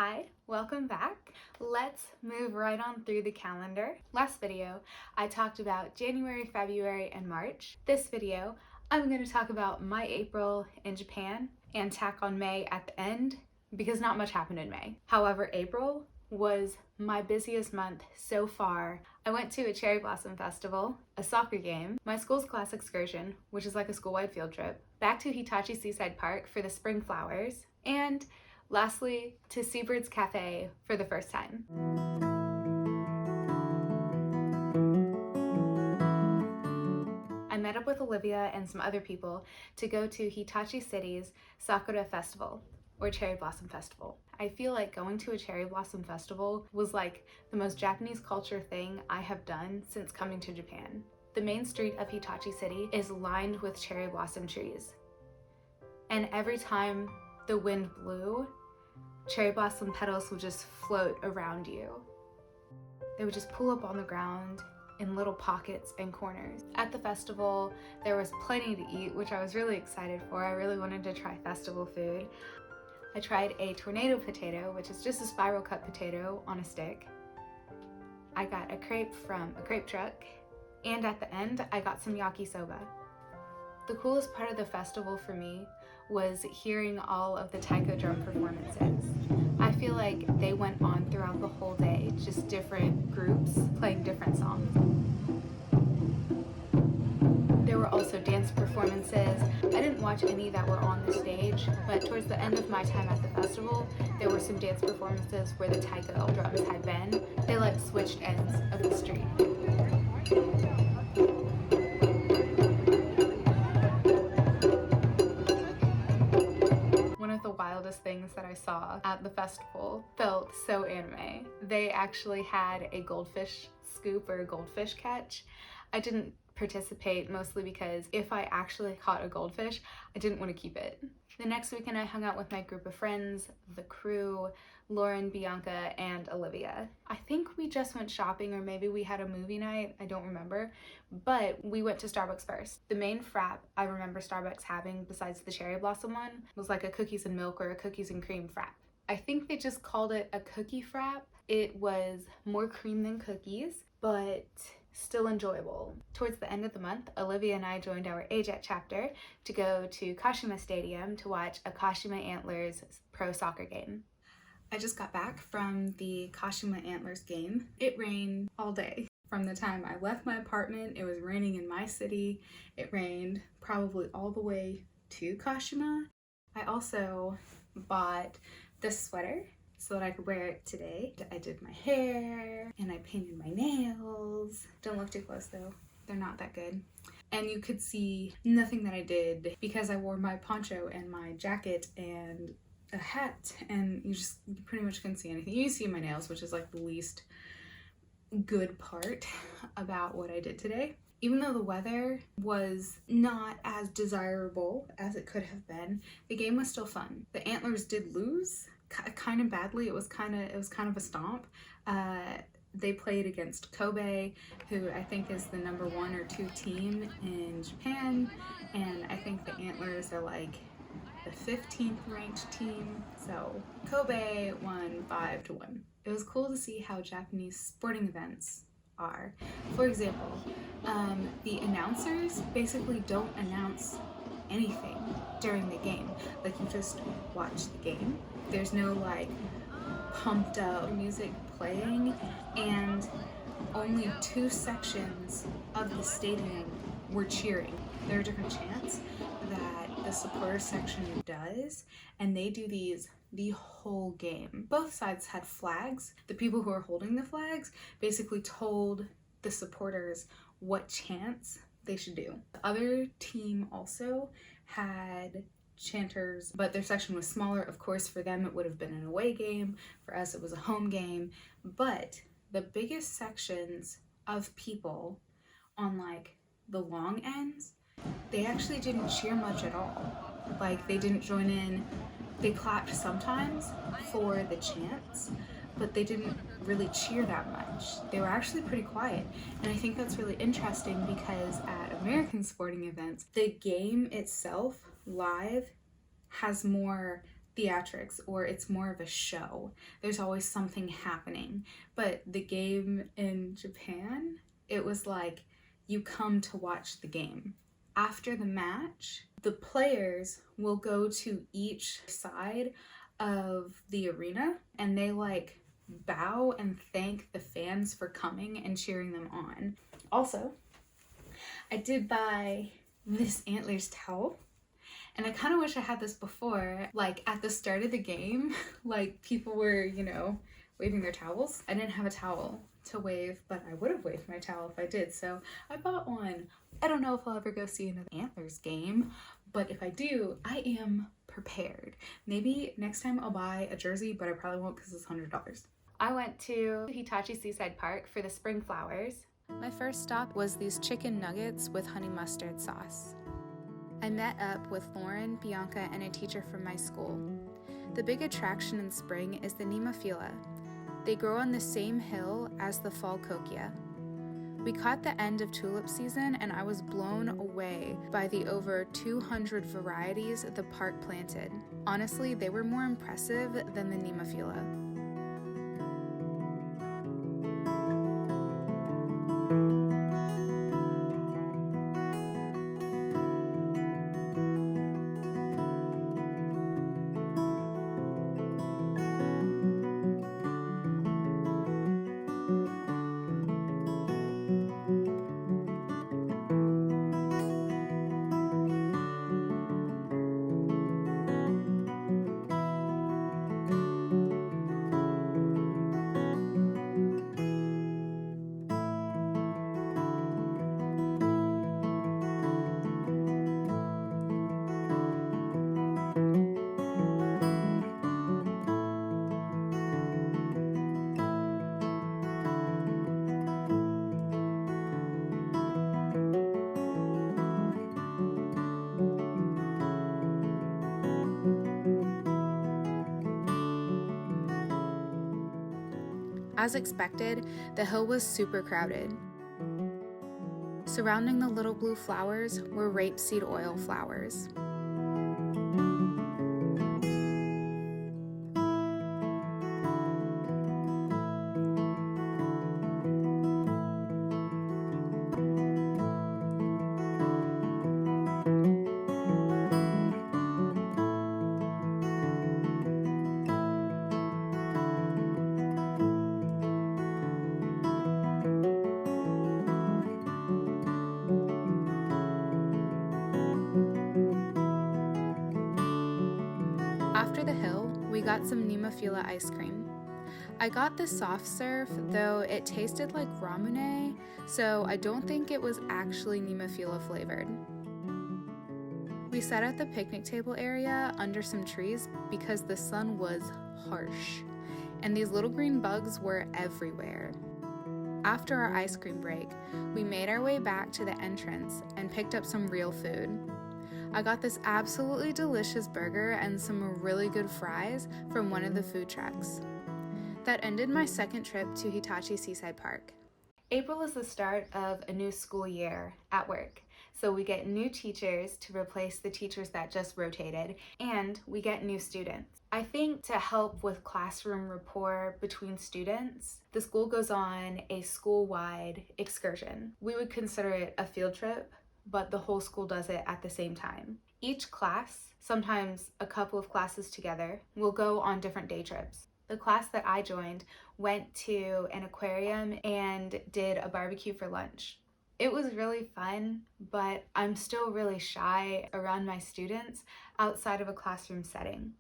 Hi, welcome back. Let's move right on through the calendar. Last video, I talked about January, February, and March. This video, I'm going to talk about my April in Japan and tack on May at the end because not much happened in May. However, April was my busiest month so far. I went to a cherry blossom festival, a soccer game, my school's class excursion, which is like a school-wide field trip, back to Hitachi Seaside Park for the spring flowers, and lastly, to Seabirds Cafe for the first time. I met up with Olivia and some other people to go to Hitachi City's Sakura Festival, or Cherry Blossom Festival. I feel like going to a Cherry Blossom Festival was like the most Japanese culture thing I have done since coming to Japan. The main street of Hitachi City is lined with cherry blossom trees. And every time the wind blew, cherry blossom petals would just float around you. They would just pull up on the ground in little pockets and corners. At the festival, there was plenty to eat, which I was really excited for. I really wanted to try festival food. I tried a tornado potato, which is just a spiral cut potato on a stick. I got a crepe from a crepe truck, and at the end, I got some yakisoba. The coolest part of the festival for me was hearing all of the taiko drum performances. I feel like they went on throughout the whole day, just different groups playing different songs. There were also dance performances. I didn't watch any that were on the stage, but towards the end of my time at the festival, there were some dance performances where the taiko drums had been. They like switched ends of the street. One of the wildest things that I saw at the festival felt so anime. They actually had a goldfish scoop or a goldfish catch. I didn't participate mostly because if I actually caught a goldfish, I didn't want to keep it. The next weekend I hung out with my group of friends, the crew, Lauren, Bianca, and Olivia. I think we just went shopping, or maybe we had a movie night, I don't remember, but we went to Starbucks first. The main frap I remember Starbucks having, besides the cherry blossom one, was like a cookies and milk or a cookies and cream frap. I think they just called it a cookie frap. It was more cream than cookies, but still enjoyable. Towards the end of the month, Olivia and I joined our AJET chapter to go to Kashima Stadium to watch a Kashima Antlers pro soccer game. I just got back from the Kashima Antlers game. It rained all day. From the time I left my apartment, it was raining in my city. It rained probably all the way to Kashima. I also bought this sweater so that I could wear it today. I did my hair and I painted my nails. Don't look too close though, they're not that good. And you could see nothing that I did because I wore my poncho and my jacket and a hat, and you pretty much couldn't see anything. You see my nails, which is like the least good part about what I did today. Even though the weather was not as desirable as it could have been, the game was still fun. The Antlers did lose kind of badly. It was kind of a stomp. They played against Kobe, who I think is the number 1 or 2 team in Japan, and I think the Antlers are like the 15th ranked team. So Kobe won 5-1. It was cool to see how Japanese sporting events are. For example, the announcers basically don't announce anything during the game. Like, you just watch the game. There's no like pumped up music playing, and only 2 sections of the stadium were cheering. There are different chants that the supporter section does, and they do these the whole game. Both sides had flags. The people who are holding the flags basically told the supporters what chants they should do. The other team also had chanters, but their section was smaller. Of course, for them it would have been an away game. For us, it was a home game. But the biggest sections of people on like the long ends, they actually didn't cheer much at all. Like, they didn't join in. They clapped sometimes for the chants, but they didn't really cheer that much. They were actually pretty quiet. And I think that's really interesting because at American sporting events, the game itself live has more theatrics, or it's more of a show. There's always something happening. But the game in Japan, it was like you come to watch the game. After the match, the players will go to each side of the arena and they like bow and thank the fans for coming and cheering them on. Also, I did buy this Antlers towel, and I kind of wish I had this before. Like at the start of the game, like people were, you know, waving their towels. I didn't have a towel to wave, but I would have waved my towel if I did, so I bought one. I don't know if I'll ever go see another Antlers game, but if I do, I am prepared. Maybe next time I'll buy a jersey, but I probably won't because it's $100. I went to Hitachi Seaside Park for the spring flowers. My first stop was these chicken nuggets with honey mustard sauce. I met up with Lauren, Bianca, and a teacher from my school. The big attraction in spring is the Nemophila. They grow on the same hill as the fall kokia. We caught the end of tulip season and I was blown away by the over 200 varieties the park planted. Honestly, they were more impressive than the Nemophila. As expected, the hill was super crowded. Surrounding the little blue flowers were rapeseed oil flowers. After the hill, we got some Nemophila ice cream. I got the soft serve, though it tasted like ramune, so I don't think it was actually Nemophila flavored. We sat at the picnic table area under some trees because the sun was harsh, and these little green bugs were everywhere. After our ice cream break, we made our way back to the entrance and picked up some real food. I got this absolutely delicious burger and some really good fries from one of the food trucks. That ended my second trip to Hitachi Seaside Park. April is the start of a new school year at work, so we get new teachers to replace the teachers that just rotated, and we get new students. I think to help with classroom rapport between students, the school goes on a school-wide excursion. We would consider it a field trip, but the whole school does it at the same time. Each class, sometimes a couple of classes together, will go on different day trips. The class that I joined went to an aquarium and did a barbecue for lunch. It was really fun, but I'm still really shy around my students outside of a classroom setting.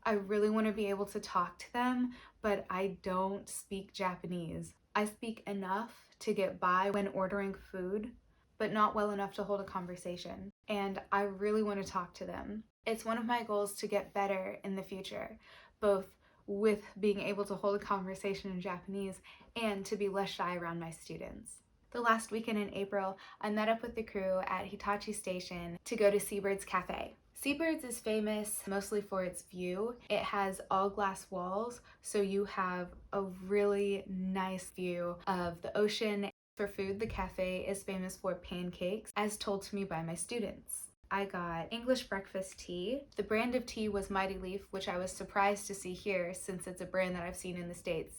I really want to be able to talk to them, but I don't speak Japanese. I speak enough to get by when ordering food, but not well enough to hold a conversation. And I really want to talk to them. It's one of my goals to get better in the future, both with being able to hold a conversation in Japanese and to be less shy around my students. The last weekend in April, I met up with the crew at Hitachi Station to go to Seabirds Cafe. Seabirds is famous mostly for its view. It has all glass walls, so you have a really nice view of the ocean. For food, the cafe is famous for pancakes, as told to me by my students. I got English breakfast tea. The brand of tea was Mighty Leaf, which I was surprised to see here since it's a brand that I've seen in the States.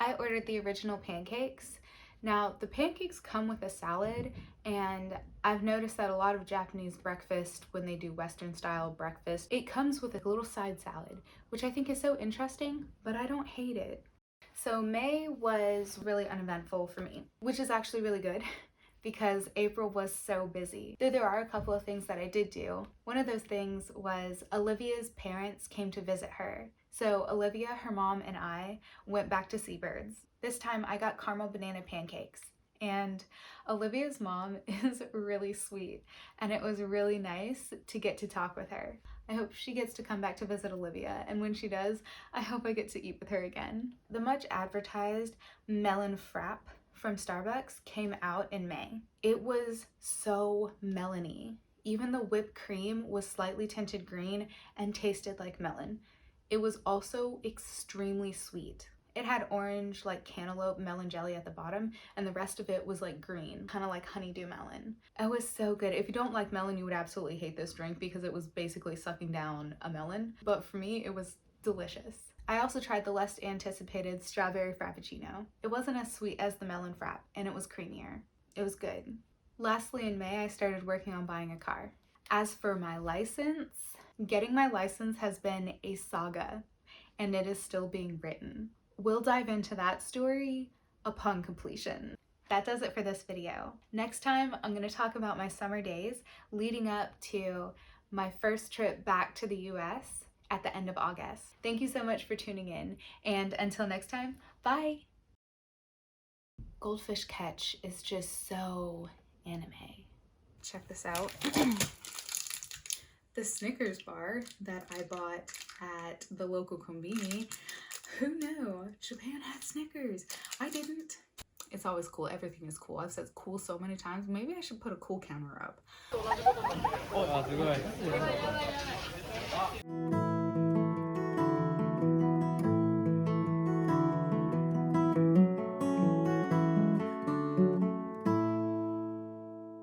I ordered the original pancakes. Now, the pancakes come with a salad, and I've noticed that a lot of Japanese breakfast, when they do Western style breakfast, it comes with a little side salad, which I think is so interesting, but I don't hate it. So May was really uneventful for me, which is actually really good because April was so busy. Though there are a couple of things that I did do. One of those things was Olivia's parents came to visit her. So Olivia, her mom, and I went back to Seabirds. This time I got caramel banana pancakes. And Olivia's mom is really sweet, and it was really nice to get to talk with her. I hope she gets to come back to visit Olivia, and when she does, I hope I get to eat with her again. The much advertised melon frap from Starbucks came out in May. It was so melony. Even the whipped cream was slightly tinted green and tasted like melon. It was also extremely sweet. It had orange, like cantaloupe melon jelly at the bottom, and the rest of it was like green, kind of like honeydew melon. It was so good. If you don't like melon, you would absolutely hate this drink because it was basically sucking down a melon. But for me, it was delicious. I also tried the less anticipated strawberry frappuccino. It wasn't as sweet as the melon frap, and it was creamier. It was good. Lastly, in May, I started working on buying a car. As for my license, getting my license has been a saga, and it is still being written. We'll dive into that story upon completion. That does it for this video. Next time, I'm going to talk about my summer days leading up to my first trip back to the US at the end of August. Thank you so much for tuning in, and until next time, bye! Goldfish Catch is just so anime. Check this out. The Snickers bar that I bought at the local konbini. Who knew Japan had Snickers? I didn't. It's always cool. Everything is cool. I've said cool so many times. Maybe I should put a cool counter up.